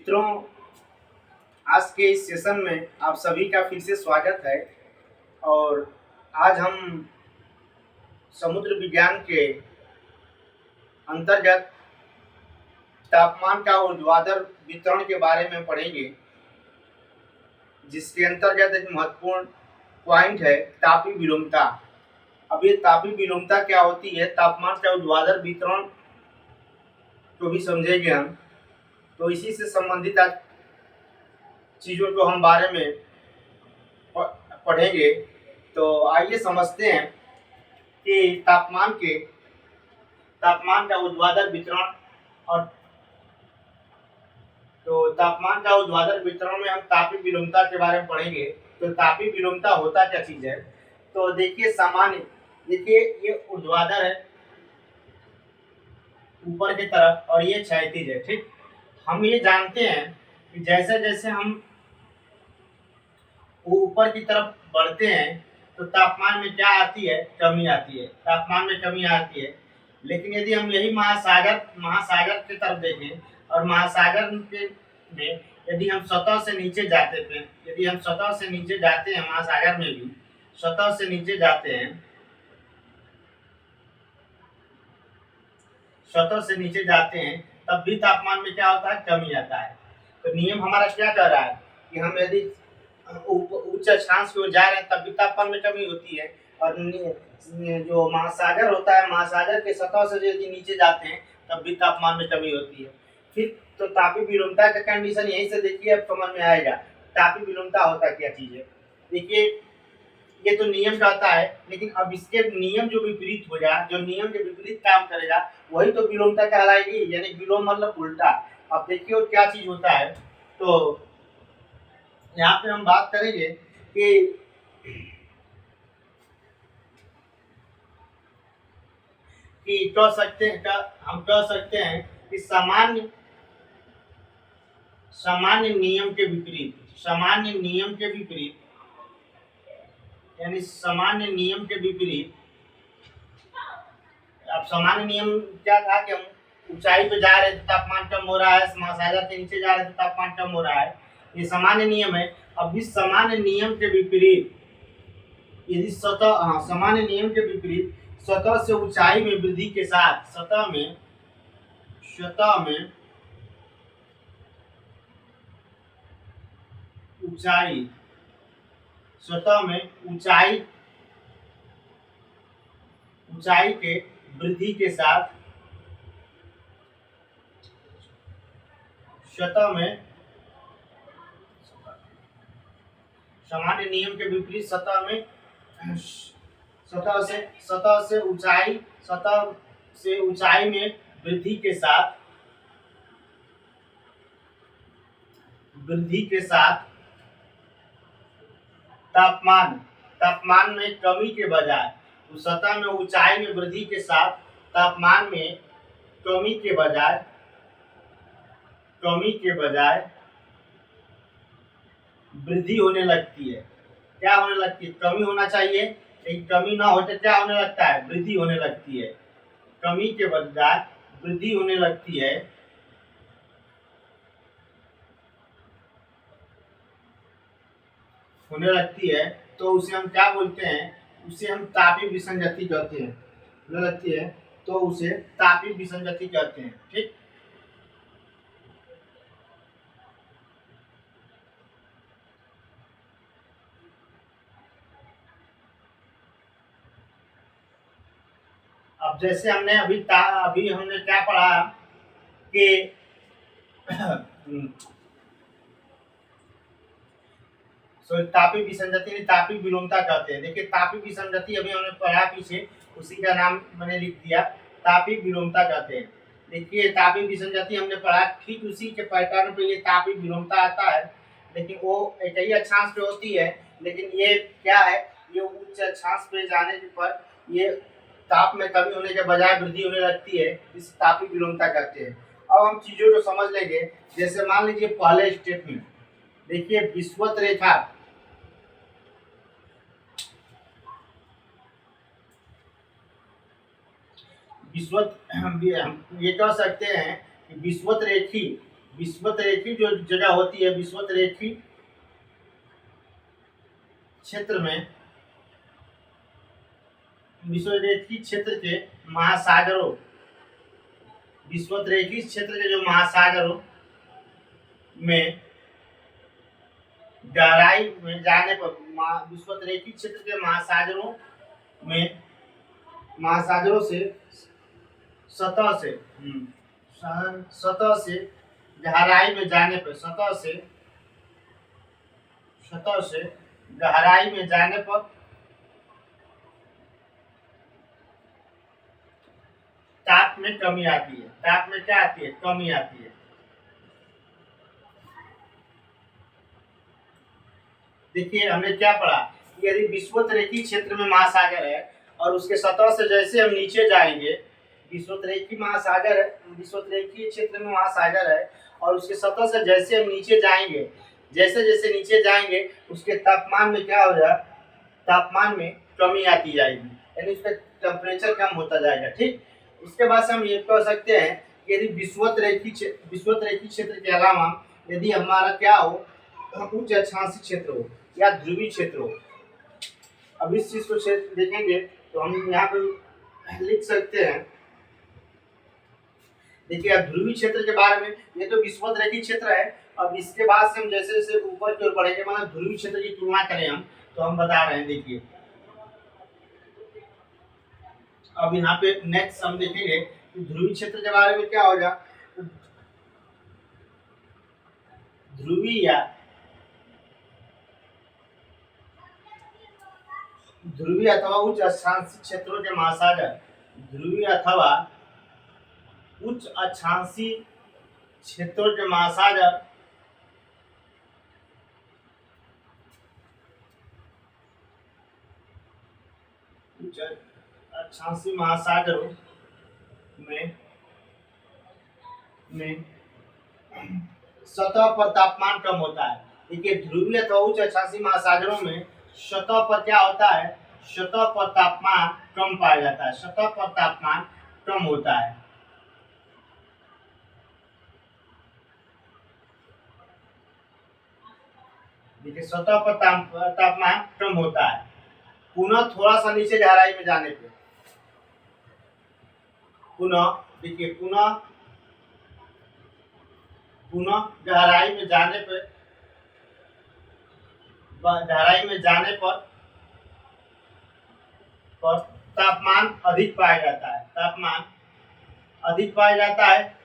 मित्रों, आज के इस सेशन में आप सभी का फिर से स्वागत है। और आज हम समुद्र विज्ञान के अंतर्गत तापमान का ऊर्ध्वाधर वितरण के बारे में पढ़ेंगे, जिसके अंतर्गत एक महत्वपूर्ण पॉइंट है तापीय विलोमता। अब ये तापीय विलोमता क्या होती है, तापमान का ऊर्ध्वाधर वितरण को भी समझेंगे हम। तो इसी से संबंधित आज चीज़ों को हम बारे में पढ़ेंगे। तो आइए समझते हैं कि तापमान का ऊर्ध्वाधर वितरण। और तो तापमान का ऊर्ध्वाधर वितरण में हम तापीय विलोमता के बारे में पढ़ेंगे। तो तापीय विलोमता होता क्या चीज है, तो देखिए ये ऊर्ध्वाधर है ऊपर की तरफ और ये क्षैतिज है। ठीक, हम ये जानते हैं कि जैसे जैसे हम ऊपर की तरफ बढ़ते हैं तो तापमान में क्या आती है, कमी आती है, तापमान में कमी आती है। लेकिन यदि हम यही महासागर की तरफ देखें और महासागर के में यदि हम सतह से नीचे जाते हैं, यदि हम सतह से नीचे जाते हैं, महासागर में भी सतह से नीचे जाते हैं, सतह से नीचे जाते हैं, तब भी तापमान में क्या होता है, कमी आता है। तो नियम हमारा क्या कह रहा है कि हम यदि उच्च अक्षांश की ओर जा रहे हैं तब भी तापमान में कमी होती है। और जो महासागर होता है, महासागर के सतह से यदि नीचे जाते हैं तब भी तापमान में कमी होती है। फिर तो तापीय विलोमता का कंडीशन यहीं से देखिए अब समझ में आएगा तापीय विलोमता होता क्या चीज है। देखिए ये तो नियम कहता है, लेकिन अब इसके नियम जो विपरीत हो जाए, जो नियम के विपरीत काम करेगा वही तो विलोमता कहलाएगी, यानी विलोम मतलब उल्टा। अब देखिए और क्या चीज होता है। तो यहाँ पे हम बात करेंगे कि हम कह सकते हैं कि सामान्य नियम के विपरीत, यानी सामान्य नियम के विपरीत। अब सामान्य नियम क्या था कि हम ऊंचाई पे जा रहे थे, तापमान कम हो रहा है, महासागर के नीचे जा रहे थे, तापमान कम हो रहा है, ये सामान्य नियम है। अब इस सामान्य नियम के विपरीत यदि सामान्य नियम के विपरीत सतह से ऊंचाई में वृद्धि के साथ सतह में ऊंचाई के वृद्धि के साथ सतह में सामान्य नियम के विपरीत सतह से ऊंचाई में वृद्धि के साथ तापमान में कमी के बजाय, सतह में ऊंचाई में वृद्धि के साथ तापमान में कमी के बजाय वृद्धि होने लगती है। क्या होने लगती है, कमी होना चाहिए, लेकिन कमी ना हो तो क्या होने लगता है, वृद्धि होने लगती है। कमी के बजाय वृद्धि होने लगती है। तो उसे हम क्या बोलते हैं, उसे हम तापीय विसंगति कहते हैं। लगती है तो उसे तापीय विसंगति कहते हैं। ठीक, अब जैसे हमने अभी हमने क्या पढ़ा कि तापीय विसंगति ने तापीय विलोमता कहते हैं। देखिए तापीय विसंगति अभी हमने पढ़ा पीछे, उसी का नाम मैंने लिख दिया, तापीय विलोमता कहते हैं। देखिए तापीय विसंगति हमने पढ़ा, ठीक उसी के पैटर्न पे ये तापीय विलोमता आता है, लेकिन वो एक ही अक्षांश पे होती है। लेकिन ये क्या है, ये उच्च अक्षांश पे जाने पर ये ताप में कमी होने के बजाय वृद्धि होने लगती है, इस तापीय विलोमता कहते हैं। अब हम चीजों को समझ लेंगे। जैसे मान लीजिए पहले स्टेप में देखिए विषुवत रेखा, ये कह सकते हैं कि विषुवत रेखी विषुवतरेखी जो जगह होती है, विषुवतरेखी क्षेत्र में, विषुवतरेखी क्षेत्र के महासागरों, विषुवतरेखी क्षेत्र के जो महासागरों में गहराई में जाने पर, विषुवतरेखी क्षेत्र के महासागरों में, महासागरों से सतह से सतह से गहराई में जाने पर, सतह से गहराई में जाने पर ताप में कमी आती है। ताप में क्या आती है? कमी आती है। देखिए हमने क्या पढ़ा, यदि विषुवतरेखी क्षेत्र में महासागर है और उसके सतह से जैसे हम नीचे जाएंगे, विषुवतरेखी महासागर है, विषुवतरेखी क्षेत्र में महासागर है और उसके सतह से जैसे हम नीचे जाएंगे, जैसे जैसे नीचे जाएंगे उसके तापमान में क्या हो जाएगा? तापमान में कमी आती जाएगी, यानी उसका टेम्परेचर कम होता जाएगा। ठीक, इसके बाद से हम ये कह सकते हैं कि यदि विषुवतरेखी क्षेत्र के अलावा यदि हमारा क्या हो, उच्च अक्षांशीय क्षेत्र हो या ध्रुवीय क्षेत्र हो। अब इस चीज को देखेंगे तो हम यहाँ पे लिख सकते हैं। देखिए अब ध्रुवीय क्षेत्र के बारे में, ये तो विषुवतरेखी क्षेत्र है। अब इसके बाद से हम जैसे जैसे ऊपर की ओर बढ़ेंगे, मतलब ध्रुवीय क्षेत्र की तुलना करें हम, तो हम बता रहे हैं। देखिए अब यहाँ पे नेक्स्ट हम देखेंगे कि ध्रुवीय क्षेत्र के बारे में क्या होगा। ध्रुवीय अथवा उच्च अक्षांशीय क्षेत्रों के महासागर, ध्रुवीय अथवा उच्च अक्षांशीय क्षेत्रों के महासागर उच्च अक्षांशीय महासागरों में सतह पर तापमान कम होता है। देखिए ध्रुवीय अथवा उच्च अक्षांशीय महासागरों में सतह पर क्या होता है? सतह पर तापमान कम पाया जाता है, सतह पर तापमान कम होता है। देखिए सतह पर तापमान कम होता है। पुनः थोड़ा सा नीचे गहराई में जाने पे, देखिए पुनः गहराई में जाने पर तापमान अधिक पाया जाता है, तापमान अधिक पाया जाता है।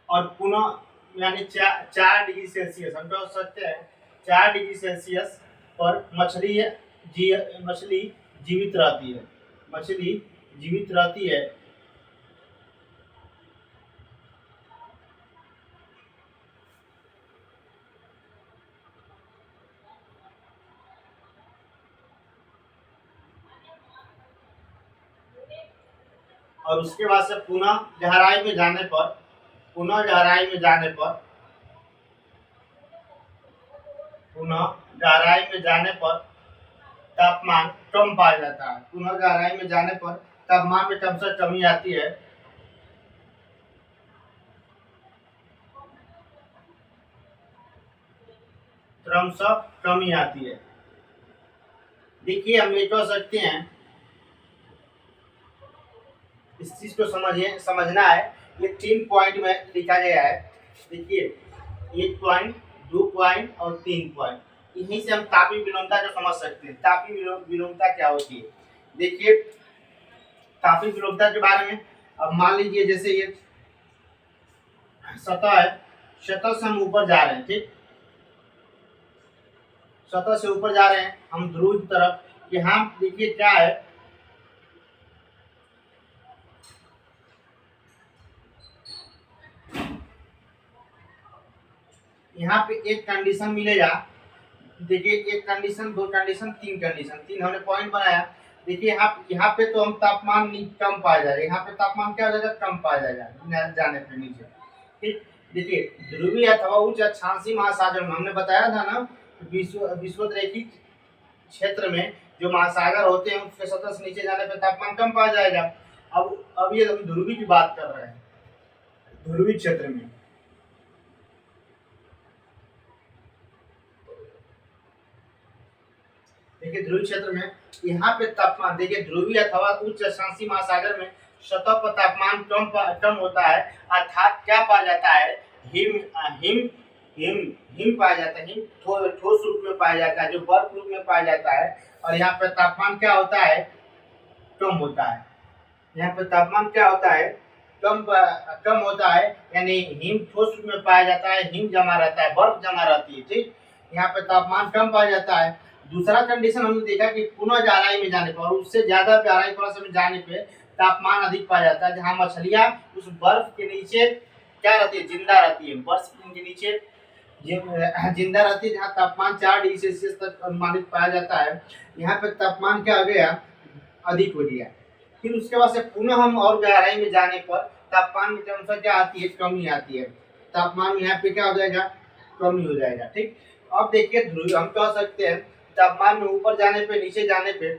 और पुनः यानी 4 डिग्री सेल्सियस हम कह सकते हैं, 4 डिग्री सेल्सियस पर मछली जीवित रहती है, मछली जीवित रहती है। और उसके बाद से पुनः गहराई में जाने पर तापमान कम पाया जाता है। पुनः गहराई में जाने पर तापमान में क्रमशः कमी आती है। क्रमशः कमी आती है। देखिए हम ये कह सकते हैं, इस चीज को समझना है। ये 3 पॉइंट में लिखा गया है। देखिए 1 पॉइंट, 2 पॉइंट और 3 पॉइंट, इन्हीं से हम तापीय विलोमता को समझ सकते हैं। तापीय विलोमता क्या होती है? देखिए तापीय विलोमता के बारे में, अब मान लीजिए जैसे ये सतह है, सतह से हम ऊपर जा रहे हैं, ठीक, सतह से ऊपर जा रहे हैं हम ध्रुव की तरफ। यहाँ देखिए क्या है, यहाँ पे एक कंडीशन मिलेगा। देखिए 1 कंडीशन, 2 कंडीशन, 3 कंडीशन, 3 हमने पॉइंट बनाया। देखिए यहाँ पे तो हम तापमान कम पाया जाएगा, यहाँ पे तापमान क्या हो जाएगा? कम पाया जाएगा जाने पे नीचे, ठीक। देखिए ध्रुवीय अथवा उच्च अक्षांशीय महासागर में हमने बताया था ना, विषुवतरेखी क्षेत्र में जो महासागर होते हैं उसके सतह से नीचे जाने पर तापमान कम पाया जाएगा। अब ये हम ध्रुवी की बात कर रहे हैं। ध्रुवी क्षेत्र में देखिए, ध्रुवीय क्षेत्र में यहाँ पे तापमान देखिए, ध्रुवीय अथवा उच्च अक्षांशीय महासागर में सतह पर तापमान कम होता है, अर्थात क्या पाया जाता है, हिम हिम हिम हिम पाया जाता है। हिम ठोस रूप में पाया जाता है, जो बर्फ रूप में पाया जाता है। और यहाँ पे तापमान क्या होता है, कम होता है। यहाँ पे तापमान क्या होता है, कम होता है, यानी हिम ठोस रूप में पाया जाता है, हिम जमा रहता है, बर्फ जमा रहती है। ठीक, यहाँ पे तापमान कम पाया जाता है। दूसरा कंडीशन हमने देखा कि पुनः गहराई में जाने पर और उससे ज्यादा गहराई थोड़ा सा में जाने पे तापमान अधिक पाया जाता है, जहाँ मछलियाँ उस बर्फ के नीचे क्या रहती है, जिंदा रहती है। बर्फ के नीचे जिंदा रहती है, जहाँ तापमान 4 डिग्री सेल्सियस तक अनुमानित पाया जाता है। यहाँ पे तापमान क्या हो गया, अधिक हो गया। फिर उसके बाद से पुनः हम और गहराई में जाने पर तापमान में क्रमशः क्या आती है, कमी आती है। तापमान यहाँ पे क्या हो जाएगा, कमी हो जाएगा। ठीक, अब देखिए ध्रुवीय हम कह सकते हैं तापमान में ऊपर जाने पे नीचे जाने पे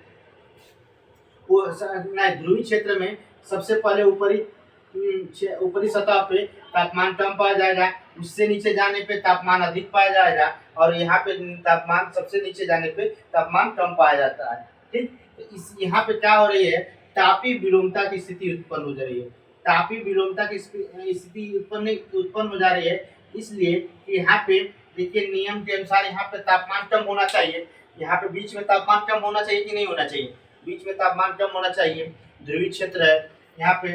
ध्रुवीय क्षेत्र में सबसे पहले ऊपरी सतह पे तापमान कम पाया जाएगा, उससे नीचे जाने पे तापमान अधिक पाया जाएगा, और यहाँ पे तापमान सबसे नीचे जाने पे तापमान कम पाया जाता है। ठीक, तो इस यहाँ पे क्या हो रही है, तापीय विलोमता की स्थिति उत्पन्न हो जा रही है। तापीय विलोमता की स्थिति उत्पन्न हो जा रही है, इसलिए कि यहाँ पे देखिए नियम के अनुसार यहाँ पे तापमान कम होना चाहिए। यहाँ पे बीच में तापमान कम होना चाहिए कि नहीं होना चाहिए, बीच में तापमान कम होना चाहिए। ध्रुवीय क्षेत्र है, यहाँ पे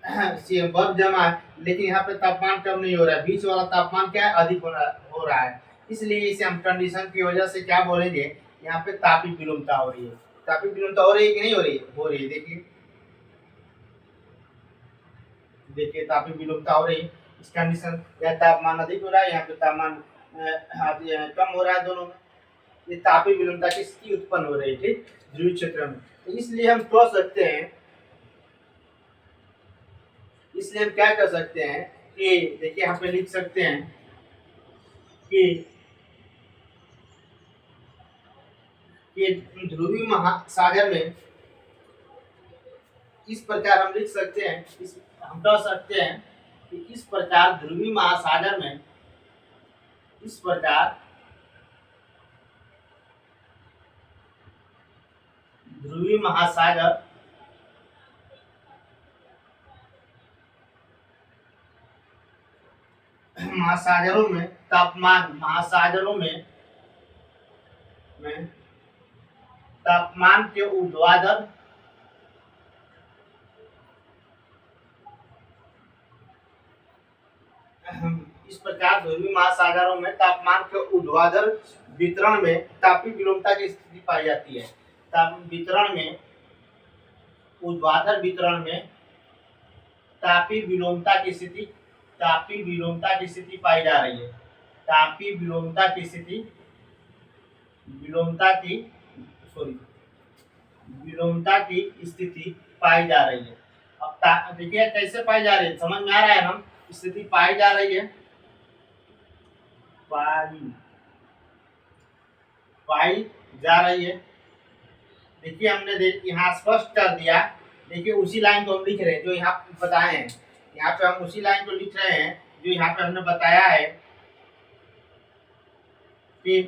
बर्फ जमा है, लेकिन यहाँ पे तापमान कम नहीं हो रहा है, बीच वाला तापमान क्या है, अधिक हो रहा है। इसलिए इसे हम कंडीशन की वजह से क्या बोलेंगे, यहाँ पे तापीय विलोमता हो रही है। तापीय विलोमता हो रही है कि नहीं हो रही है, हो रही है। देखिए तापीय विलोमता हो रही है इस कंडीशन, या तापमान अधिक हो रहा है, यहाँ पे तापमान कम हो रहा है, दोनों में ये तापीय विलोमता की स्थिति उत्पन्न हो रही है। ठीक, ध्रुवीय क्षेत्र में। तो इसलिए हम कह सकते हैं, इसलिए हम क्या कर सकते हैं कि देखिए यहाँ पे लिख सकते हैं कि ध्रुवीय महासागर में इस प्रकार हम लिख सकते हैं, हम कह सकते हैं कि इस प्रकार ध्रुवीय महासागर में इस प्रकार ध्रुवीय महासागरों में तापमान के ऊर्ध्वाधर इस प्रकार ध्रुवीय महासागरों में तापमान के ऊर्ध्वाधर वितरण में तापीय विलोमता की स्थिति पाई जाती है। ऊर्ध्वाधर वितरण में तापीय विलोमता की स्थिति पाई जा रही है। तापीय विलोमता की स्थिति पाई जा रही है। अब देखिए कैसे पाई जा रही है, समझ में आ रहा है ना, स्थिति पाई जा रही है, पाई जा रही है। देखिए हमने यहाँ स्पष्ट कर दिया। देखिए उसी लाइन को हम लिख रहे हैं जो यहाँ बताए हैं, यहाँ पे हम उसी लाइन को लिख रहे हैं जो यहाँ पे हमने बताया है कि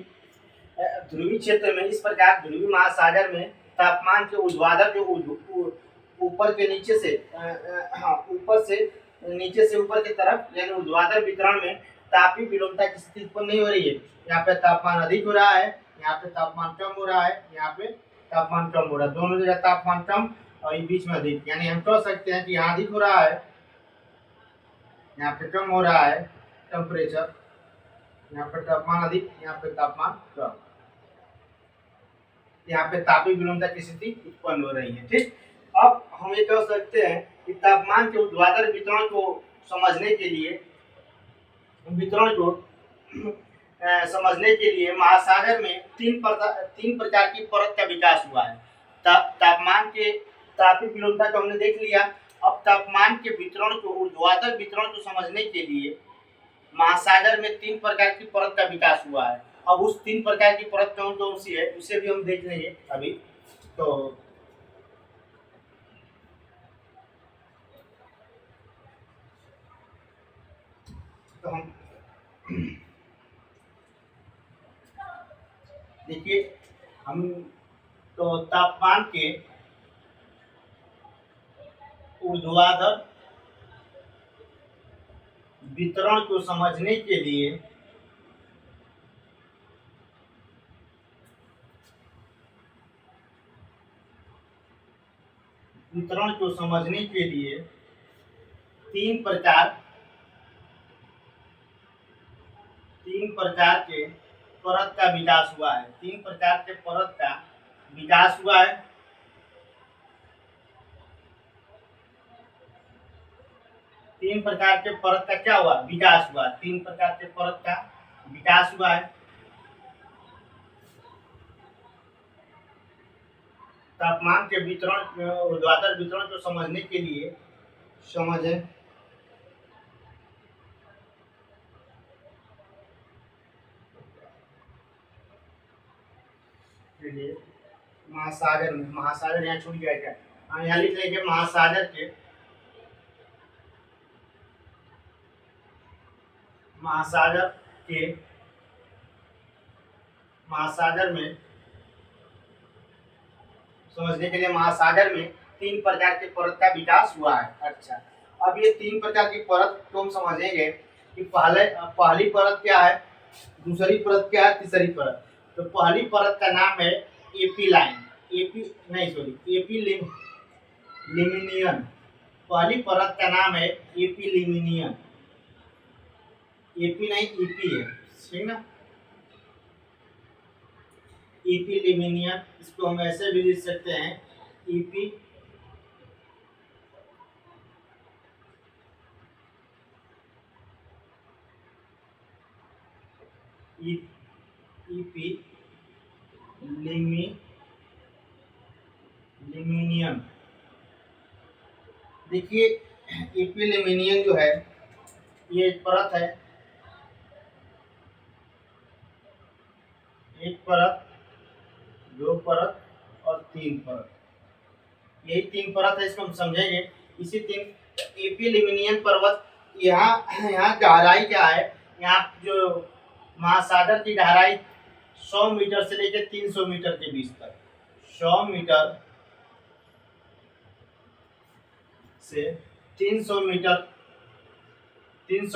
ध्रुवीय क्षेत्र में इस प्रकार ध्रुवीय महासागर में तापमान के ऊर्ध्वाधर जो ऊपर के नीचे से नीचे से ऊपर की तरफ यानी ऊर्ध्वाधर वितरण में तापीय विलोमता की स्थिति उत्पन्न नहीं हो रही है। यहाँ पे तापमान अधिक हो रहा है, यहाँ पे तापमान कम हो रहा है, यहाँ पे तापमान कम हो रहा है, दोनों जगह तापमान कम और बीच में अधिक। यानी हम कह सकते हैं कि यहाँ अधिक हो रहा है, यहाँ पे कम हो रहा है टेम्परेचर, यहाँ पे तापमान अधिक, यहाँ पे तापमान कम, यहाँ पे तापीय विलोमता की स्थिति उत्पन्न हो रही है। ठीक, अब हम ये कह सकते हैं कि तापमान के ऊर्ध्वाधर वितरण को समझने के लिए महासागर में तीन प्रकार की परत का विकास हुआ है। तापीय विलोमता को हमने देख लिया। अब तापमान के वितरण को ऊर्ध्वाधर वितरण को समझने के लिए महासागर में तीन प्रकार की परत का विकास हुआ है। अब उस 3 प्रकार की परत कौन कौन सी है उसे भी हम देख लेंगे अभी। तो हम देखिए, हम तो तापमान के ऊर्ध्वाधर वितरण को समझने के लिए तीन प्रकार के परत का विकास हुआ है। 3 प्रकार के परत का विकास हुआ है। तीन प्रकार के परत का क्या हुआ? विकास हुआ। 3 प्रकार के परत का विकास हुआ है। तापमान के वितरण, ऊर्ध्वाधर वितरण को समझने के लिए समझें महासागर यहाँ छूट गया क्या? हाँ, यहाँ लिख लेंगे महासागर में समझने के लिए महासागर में 3 प्रकार के परत का विकास हुआ है। अच्छा, अब ये 3 प्रकार की परत को हम समझेंगे कि पहली परत क्या है, दूसरी परत क्या है, तीसरी परत। तो पहली परत का नाम है एपी लाइन, एपी लिमिनियन। पहली परत का नाम है एपी लिमिनियन। एपी नहीं, ईपी है, ठीक ना, ईपी लिमिनियन। इसको हम ऐसे भी लिख सकते हैं, ईपी लिमिनियन। देखिए, ईपी लिमिनियन जो है ये एक परत है, एक परत, 2 परत और 3 परत। यही 3 परत है, इसको हम समझेंगे। इसी 3 एपी लिमिनियन पर्वत, यहाँ गहराई क्या है, यहाँ जो महासागर की गहराई 100 मीटर से लेकर 300 मीटर के बीच तक, 100 मीटर से 300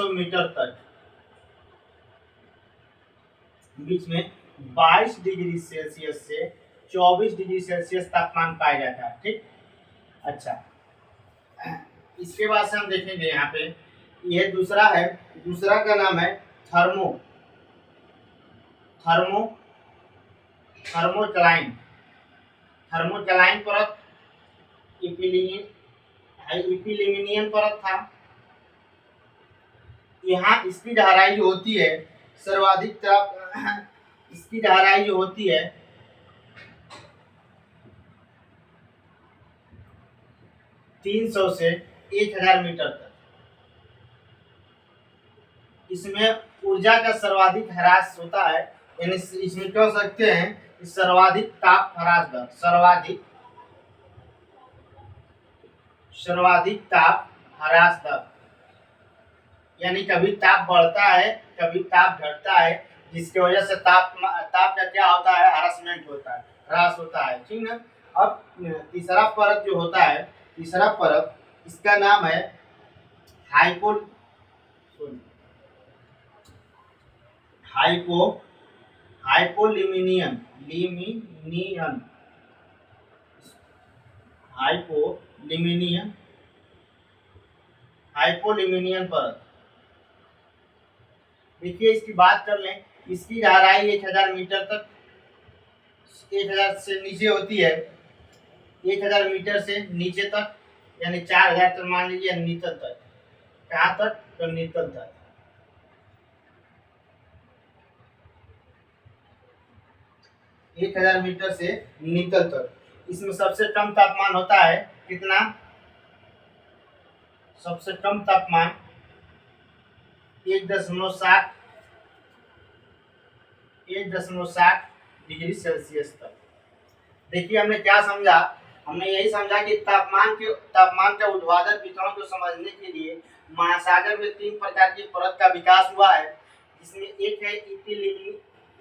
मीटर तक बीच में 22 डिग्री सेल्सियस से 24 डिग्री सेल्सियस तापमान पाया जाता है। ठीक, अच्छा, इसके बाद से हम देखेंगे यहाँ पे, यह दूसरा है, दूसरा का नाम है थर्मोक्लाइन परत। इपिलिमिनियन परत था। यहाँ इसकी गहराई जो होती है सर्वाधिक इसकी गहराई जो होती है 300 से 1000 मीटर तक। इसमें ऊर्जा का सर्वाधिक ह्रास होता है, यानी इसमें कह सकते हैं सर्वाधिक ताप ह्रास दर, सर्वाधिक ताप ह्रास दर, यानी कभी ताप बढ़ता है कभी ताप घटता है, जिसकी वजह से ताप का क्या होता है, हरासमेंट होता है, ह्रास होता है। ठीक है। अब तीसरा परत जो होता है, तीसरा परत, इसका नाम है हाइपोलिमिनियन परत। देखिए, इसकी बात कर लें, इसकी गहराई 1000 मीटर तक, 1000 से नीचे होती है, 1000 मीटर से नीचे तक, यानी 4000 तक मान लीजिए, नीतल तक। कहाँ तक? तो नीतल तक। एक 1000 मीटर से नीतल तक। इसमें सबसे कम तापमान होता है कितना? सबसे कम तापमान 1.7 1.7 डिग्री सेल्सियस तक। देखिए हमने क्या समझा, हमने यही समझा कि तापमान का ऊर्ध्वाधर वितरण को समझने के लिए महासागर में 3 प्रकार की परत का विकास हुआ है, जिसमें एक है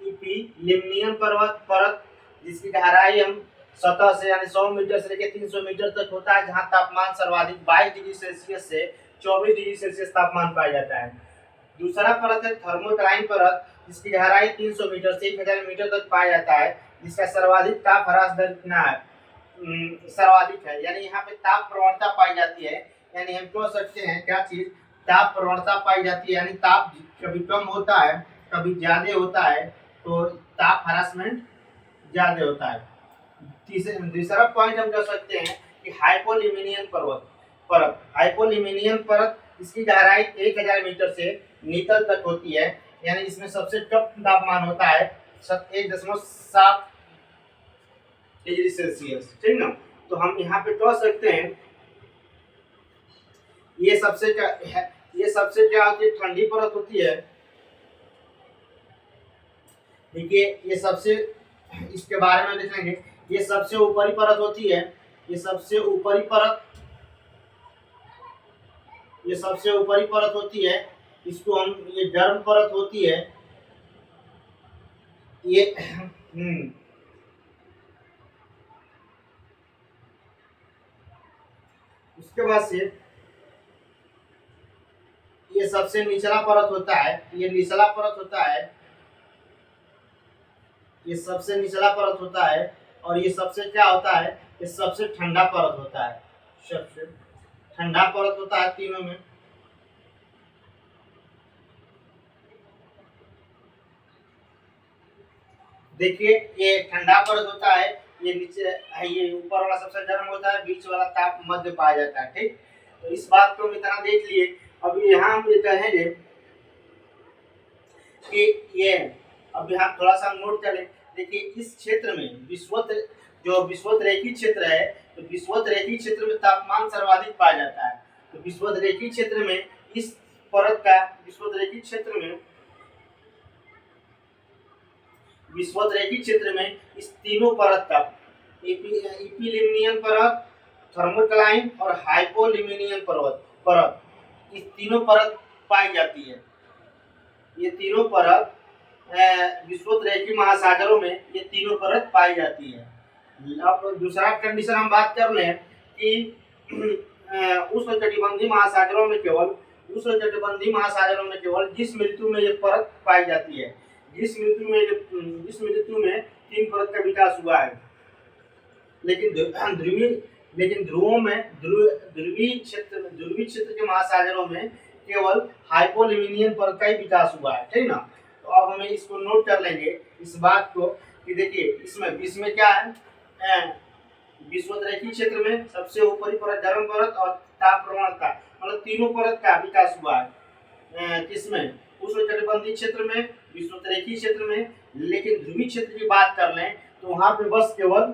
इपीलिमनियन परत, जिसकी गहराई हम सतह से यानी 100 मीटर से लेकर 300 मीटर तक होता है, जहां तापमान सर्वाधिक 22 डिग्री सेल्सियस से 24 डिग्री सेल्सियस तापमान पाया जाता है। दूसरा परत है थर्मोक्लाइन परत, जिसकी गहराई 300 मीटर से 1000 मीटर तक पाया जाता है, जिसका सर्वाधिक ताप ह्रास दर कितना है, सर्वाधिक है, यानी यहाँ पे ताप प्रवणता पाई जाती है। यानी हम कह सकते हैं क्या चीज, ताप प्रवणता पाई जाती है, यानी ताप कभी कम होता है कभी ज्यादा होता है, तो ताप हरासमेंट ज्यादा होता है। तीसरा पॉइंट हम कह सकते हैं कि हाइपोल्यूमिनियन परत हाइपोल्यूमिनियन परत, इसकी गहराई 1000 मीटर से नीतल तक होती है, यानी इसमें सबसे कम तापमान होता है 1.7 डिग्री सेल्सियस, ठीक ना। तो हम यहाँ पे कह सकते हैं ये सबसे क्या होती है, ठंडी परत होती है। देखिए ये सबसे, इसके बारे में देखेंगे, ये सबसे ऊपरी परत होती है, ये सबसे ऊपरी परत होती है, इसको हम, ये गर्म परत होती है, ये उसके बाद से ये सबसे निचला परत होता है, ये निचला परत होता है, ये सबसे निचला परत होता है, और ये सबसे क्या होता है, ये सबसे ठंडा परत होता है, सबसे ठंडा परत होता है तीनों में। देखिए ये ठंडा परत होता है, ये नीचे, ये ऊपर वाला सबसे गर्म होता है, बीच वाला ताप मध्य पाया जाता है, ठीक। तो इस बात को हम इतना देख लिए। अब यहाँ हम ये कहेंगे कि ये, अब यहाँ थोड़ा सा नोट करें। देखिए इस क्षेत्र में विषुवत-रेखी क्षेत्र है, तो विषुवत-रेखी क्षेत्र में तापमान सर्वाधिक पाया जाता है। तो विषुवत-रेखी क्षेत्र में इस परत का, विषुवत-रेखी क्षेत्र में इस तीनों परत का, इपीलिमनियन परत, थर्मोक्लाइन और हाइपोल्यूमिनियन परत, इस तीनों परत पाई जाती है। ये तीनों परत विषुवत-रेखी महासागरों में ये तीनों परत पाई जाती है। अब दूसरा कंडीशन हम बात कर लें कि उष्णकटिबंधीय महासागरों में केवल जिस ऋतु में ये परत पाई जाती है, जिस ऋतु में 3 परत का विकास हुआ है। लेकिन ध्रुवीय क्षेत्र के महासागरों में केवल हाइपोल्यूमिनियन परत का ही विकास हुआ है, ठीक ना। तो अब हमें इसको नोट कर लेंगे इस बात को कि देखिए इसमें क्या है, विषुवत-रेखी क्षेत्र में सबसे ऊपरी परत गर्म परत और ताप प्रवणता, मतलब तीनों परत का विकास हुआ है। किसमें, उष्णकटिबंधीय क्षेत्र में, विषुवत-रेखी क्षेत्र में। लेकिन ध्रुवीय क्षेत्र की बात कर लें तो वहां पे बस केवल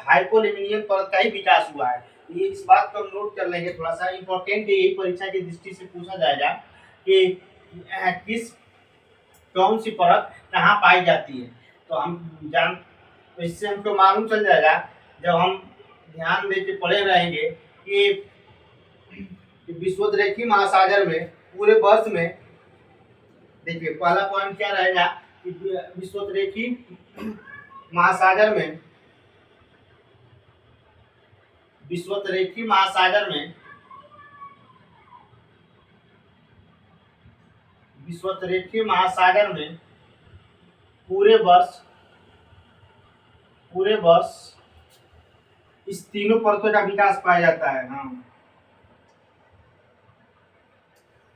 हाइपोल्यूमिनियन परत का ही विकास हुआ है। ये इस बात को हम नोट कर लेंगे, थोड़ा सा इंपॉर्टेंट है, यही परीक्षा की दृष्टि से पूछा जाएगा कि कौन सी परत कहाँ पाई जाती है। तो इससे हमको मालूम चल जाएगा, जब हम ध्यान दे के पढ़े रहेंगे कि विषुवत-रेखी महासागर में पूरे वर्ष में, देखिए पहला पॉइंट क्या रहेगा कि विषुवत-रेखी महासागर में पूरे वर्ष इस तीनों परतों का विकास पाया जाता है। हाँ,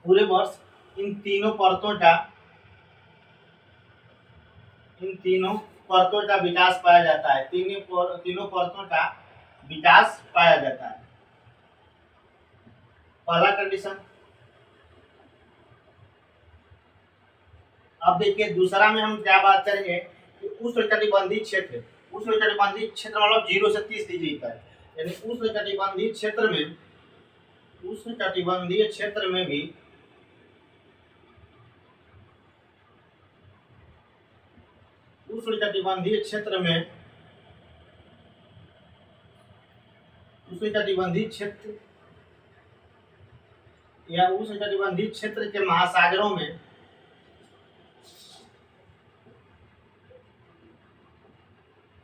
पूरे वर्ष इन तीनों परतों का विकास पाया जाता है, तीनों परतों का विकास पाया जाता है, पहला कंडीशन। अब देखिए दूसरा में हम क्या बात करेंगे कि उष्णकटिबंधीय क्षेत्र मतलब 0 से 30 डिग्री तक, यानी उष्णकटिबंधीय क्षेत्र में भी उष्णकटिबंधीय क्षेत्र में उष्णकटिबंधीय क्षेत्र या उष्णकटिबंधीय क्षेत्र के महासागरों में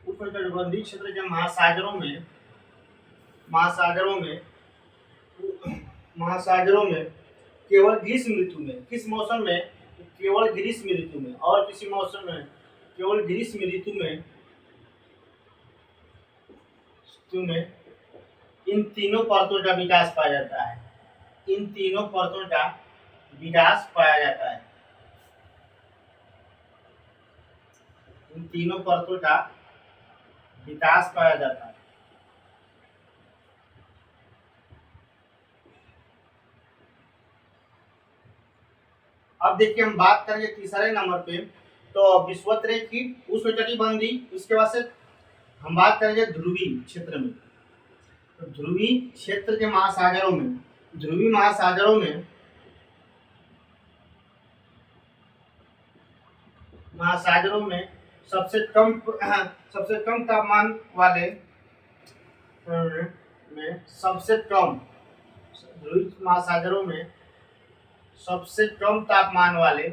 उष्णकटिबंधीय क्षेत्र के महासागरों में केवल ग्रीष्म ऋतु में, किस मौसम में? केवल ग्रीष्म ऋतु में, और किसी मौसम में केवल ग्रीष्म ऋतु में इन तीनों परतों का विकास पाया जाता है। इन तीनों परतों का विकास पाया जाता है। इन तीनों परतों का विकास पाया जाता है। अब देखिए हम बात करेंगे तीसरे नंबर पे, तो विषुवतरेखीय उष्णकटिबंधीय, उसके बाद से हम बात करेंगे ध्रुवीय क्षेत्र में। तो ध्रुवीय क्षेत्र के महासागरों में, ध्रुवीय महासागरों में सबसे कम तापमान वाले ध्रुवीय महासागरों में सबसे कम तापमान वाले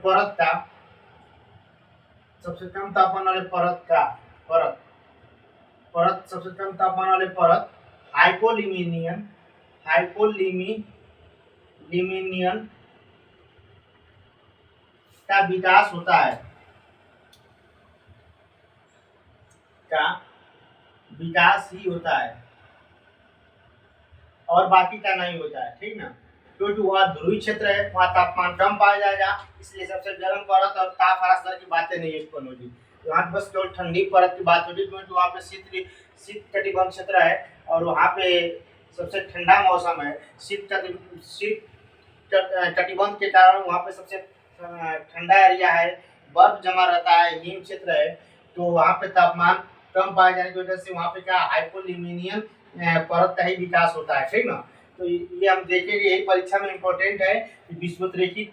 परत का, सबसे कम तापमान वाले परत हाइपोलिमिनियन का विकास होता है, ही होता है, और बाकी का नहीं होता है, ठीक ना। क्योंकि वह ध्रुवीय क्षेत्र है, वहाँ तापमान कम पाया जाएगा, इसलिए सबसे गर्म परत और ताप वाला स्तर की बातें नहीं उत्पन्न होगी। वहाँ बस केवल ठंडी परत की बात होगी, क्योंकि वहाँ पे शीत कटिबंध क्षेत्र है और वहाँ पे सबसे ठंडा मौसम है। शीत कटिबंध के कारण वहाँ पे सबसे ठंडा एरिया है, बर्फ जमा रहता है, हिम क्षेत्र है, तो वहाँ पे तापमान कम पाए जाने की वजह से वहाँ पे क्या हाइपोलिमिनियन परत का ही विकास होता है, ठीक ना। तो ये हम देखेंगे, यही परीक्षा में इम्पोर्टेंट है कि विषुवतरेखीय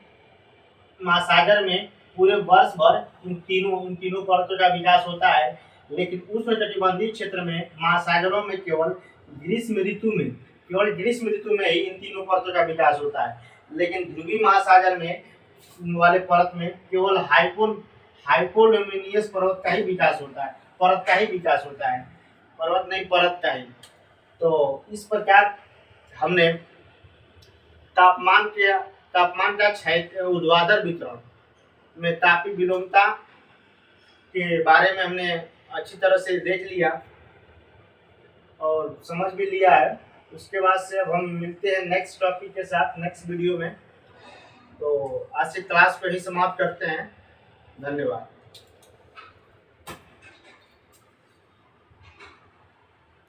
महासागर में पूरे वर्ष भर इन तीनों परतों का विकास होता है, लेकिन उष्णकटिबंधीय क्षेत्र में महासागरों में केवल ग्रीष्म ऋतु में ही इन तीनों परतों का विकास होता है। लेकिन ध्रुवीय महासागर में वाले परत में केवल हाइपोलुमिनियस परत का ही विकास होता है, परत का ही। तो इस प्रकार हमने तापमान का ऊर्ध्वाधर वितरण में तापीय विलोमता के बारे में हमने अच्छी तरह से देख लिया और समझ भी लिया है। उसके बाद से अब हम मिलते हैं नेक्स्ट टॉपिक के साथ नेक्स्ट वीडियो में। तो आज से क्लास को ही समाप्त करते हैं। धन्यवाद।